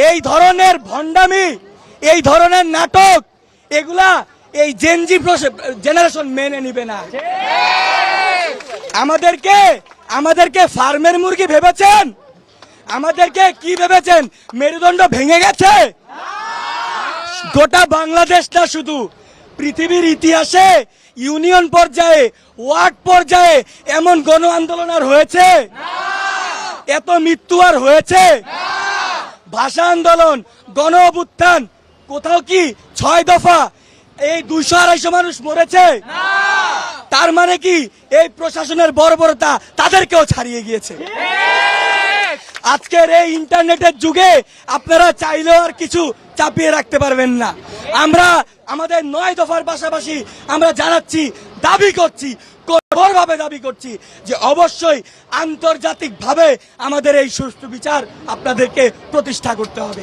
এই ধরনের ভণ্ডামি, এই ধরনের নাটক, এগুলা এই জেনজি জেনারেশন মেনে নিবে না। আমাদেরকে ফার্মের মুরগি ভেবেছেন? আমাদেরকে কি ভেবেছেন? মেরুদণ্ড ভেঙে গেছে? গোটা বাংলাদেশ না, শুধু পৃথিবীর ইতিহাসে ইউনিয়ন পর্যায়ে, ওয়ার্ড পর্যায়ে এমন গণ আন্দোলন আর হয়েছে? এত মৃত্যু আর হয়েছে? ভাষা আন্দোলন, গণ অভ্যুত্থান, কোথাও কি 6 দফা এই 200-250 মানুষ মরেছে? তার মানে কি এই প্রশাসনের বর্বরতা তাদেরকেও ছাড়িয়ে গিয়েছে? আজকের এই ইন্টারনেটের যুগে আপনারা চাইলেও আর কিছু চাপিয়ে রাখতে পারবেন না। আমরা আমাদের 9 দফার পাশাপাশি আমরা জানাচ্ছি, দাবি করছি, কঠোরভাবে দাবি করছি যে অবশ্যই আন্তর্জাতিকভাবে আমাদের এই সুষ্ঠু বিচার আপনাদেরকে প্রতিষ্ঠা করতে হবে।